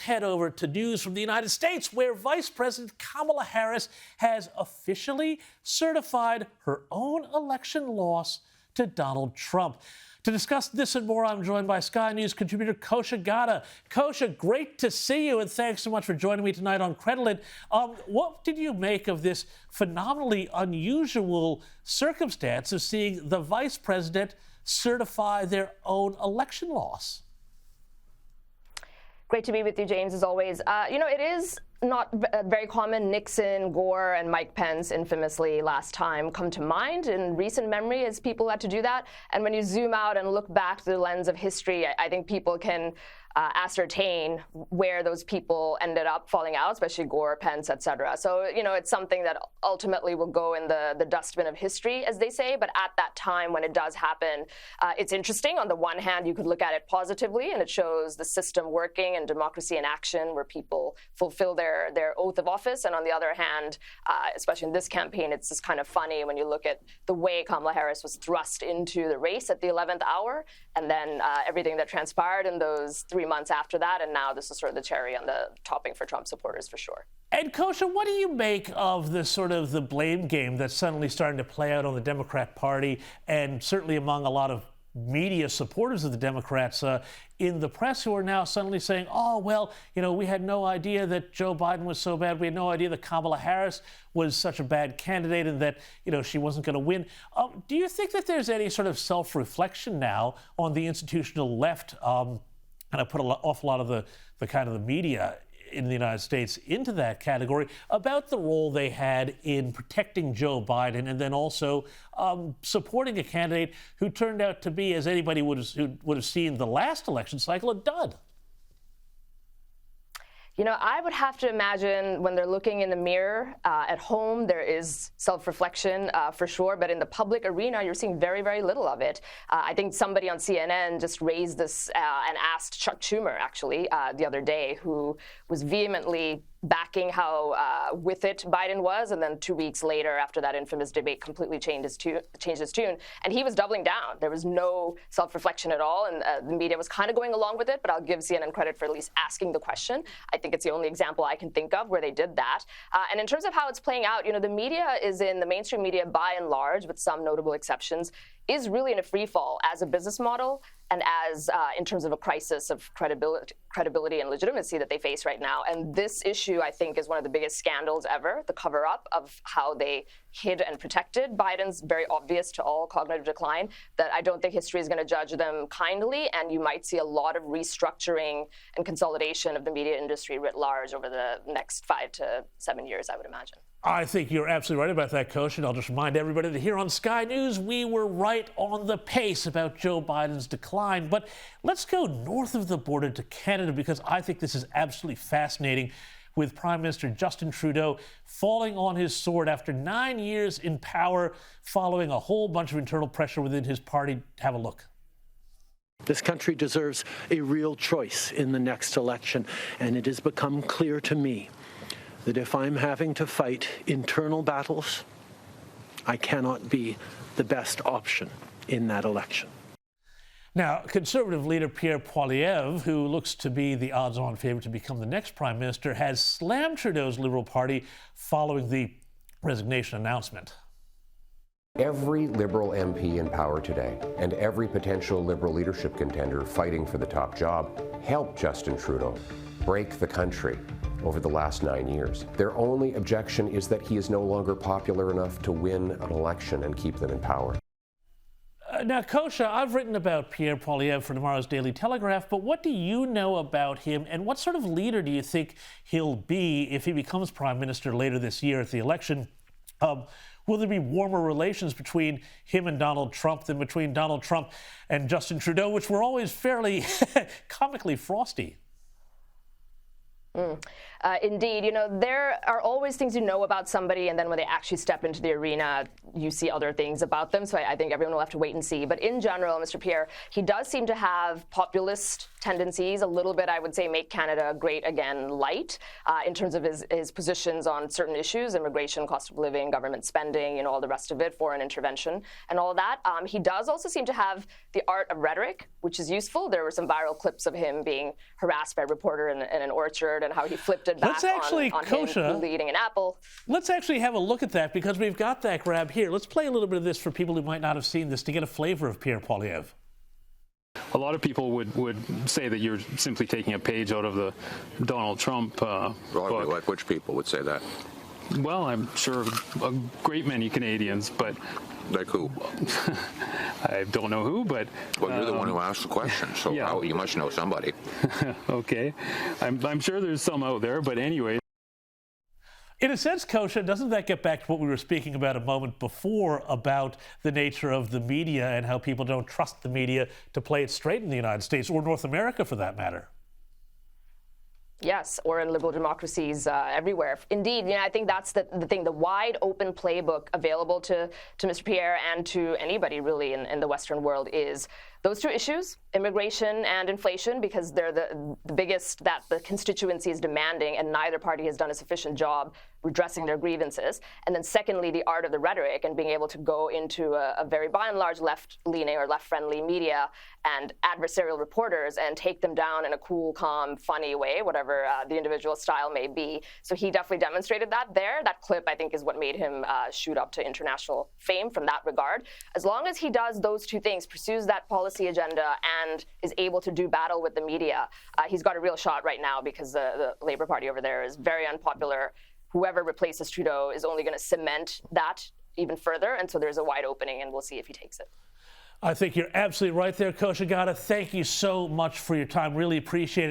head over to news from the United States, where Vice President Kamala Harris has officially certified her own election loss to Donald Trump. To discuss this and more, I'm joined by Sky News contributor Kosha Gada. Kosha, great to see you, and thanks so much for joining me tonight on Credited. What did you make of this phenomenally unusual circumstance of seeing the vice president certify their own election loss? Great to be with you, James, as always. It is not very common. Nixon, Gore, and Mike Pence infamously last time come to mind in recent memory as people had to do that. And when you zoom out and look back through the lens of history, I think people can ascertain where those people ended up falling out, especially Gore, Pence, et cetera. So, it's something that ultimately will go in the dustbin of history, as they say. But at that time, when it does happen, it's interesting. On the one hand, you could look at it positively, and it shows the system working and democracy in action, where people fulfill their oath of office. And on the other hand, especially in this campaign, it's just kind of funny when you look at the way Kamala Harris was thrust into the race at the 11th hour, and then everything that transpired in those 3 months after that, and now this is sort of the cherry on the topping for Trump supporters, for sure. And Kosha, what do you make of the blame game that's suddenly starting to play out on the Democrat Party, and certainly among a lot of media supporters of the Democrats in the press, who are now suddenly saying, oh, well, we had no idea that Joe Biden was so bad. We had no idea that Kamala Harris was such a bad candidate and that, she wasn't going to win. Do you think that there's any sort of self-reflection now on the institutional left? And I put an awful lot of the kind of the media in the United States into that category about the role they had in protecting Joe Biden, and then also supporting a candidate who turned out to be, as anybody would have seen the last election cycle, a dud. I would have to imagine when they're looking in the mirror at home, there is self-reflection for sure. But in the public arena, you're seeing very, very little of it. I think somebody on CNN just raised this and asked Chuck Schumer, actually, the other day, who was vehemently backing how with it Biden was, and then 2 weeks later, after that infamous debate, completely changed his tune, and he was doubling down. There was no self-reflection at all, and the media was kind of going along with it, but I'll give CNN credit for at least asking the question. I think it's the only example I can think of where they did that. And in terms of how it's playing out, the media is in the mainstream media, by and large, with some notable exceptions, is really in a free fall as a business model and as in terms of a crisis of credibility and legitimacy that they face right now. And this issue, I think, is one of the biggest scandals ever, the cover-up of how they hid and protected Biden's very obvious to all cognitive decline, that I don't think history is going to judge them kindly, and you might see a lot of restructuring and consolidation of the media industry writ large over the next 5 to 7 years, I would imagine. I think you're absolutely right about that, Coach, and I'll just remind everybody that here on Sky News, we were right on the pace about Joe Biden's decline. But let's go north of the border to Canada, because I think this is absolutely fascinating, with Prime Minister Justin Trudeau falling on his sword after 9 years in power, following a whole bunch of internal pressure within his party. Have a look. This country deserves a real choice in the next election, and it has become clear to me that if I'm having to fight internal battles, I cannot be the best option in that election. Now, Conservative leader Pierre Poilievre, who looks to be the odds-on favorite to become the next Prime Minister, has slammed Trudeau's Liberal Party following the resignation announcement. Every Liberal MP in power today and every potential Liberal leadership contender fighting for the top job helped Justin Trudeau break the country over the last 9 years. Their only objection is that he is no longer popular enough to win an election and keep them in power. Now, Kosha, I've written about Pierre Poilievre for tomorrow's Daily Telegraph, but what do you know about him, and what sort of leader do you think he'll be if he becomes Prime Minister later this year at the election? Will there be warmer relations between him and Donald Trump than between Donald Trump and Justin Trudeau, which were always fairly comically frosty? Indeed, there are always things you know about somebody, and then when they actually step into the arena, you see other things about them. So I think everyone will have to wait and see. But in general, Mr. Pierre, he does seem to have populist tendencies, a little bit, I would say, make Canada great again light in terms of his positions on certain issues, immigration, cost of living, government spending, all the rest of it, foreign intervention, and all of that. He does also seem to have the art of rhetoric, which is useful. There were some viral clips of him being harassed by a reporter in an orchard and how he flipped it back on Kosha, him eating an apple. Let's actually have a look at that, because we've got that grab here. Let's play a little bit of this for people who might not have seen this to get a flavor of Pierre Poilievre. A lot of people would say that you're simply taking a page out of the Donald Trump book. Like which people would say that? Well, I'm sure a great many Canadians, but... Like who? I don't know who, but... Well, you're the one who asked the question, so yeah. You must know somebody. Okay. I'm sure there's some out there, but anyway. In a sense, Kosha, doesn't that get back to what we were speaking about a moment before about the nature of the media and how people don't trust the media to play it straight in the United States, or North America for that matter? Yes, or in liberal democracies everywhere. Indeed, I think that's the thing, the wide open playbook available to Mr. Pierre and to anybody really in the Western world is those two issues, immigration and inflation, because they're the biggest that the constituency is demanding, and neither party has done a sufficient job redressing their grievances. And then secondly, the art of the rhetoric and being able to go into a very, by and large, left-leaning or left-friendly media and adversarial reporters and take them down in a cool, calm, funny way, whatever the individual style may be. So he definitely demonstrated that there. That clip, I think, is what made him shoot up to international fame from that regard. As long as he does those two things, pursues that policy agenda and is able to do battle with the media, he's got a real shot right now, because the Labour Party over there is very unpopular. Whoever replaces Trudeau is only going to cement that even further, and so there's a wide opening, and we'll see if he takes it. I think you're absolutely right there, Kosha Gada. Thank you so much for your time. Really appreciate it.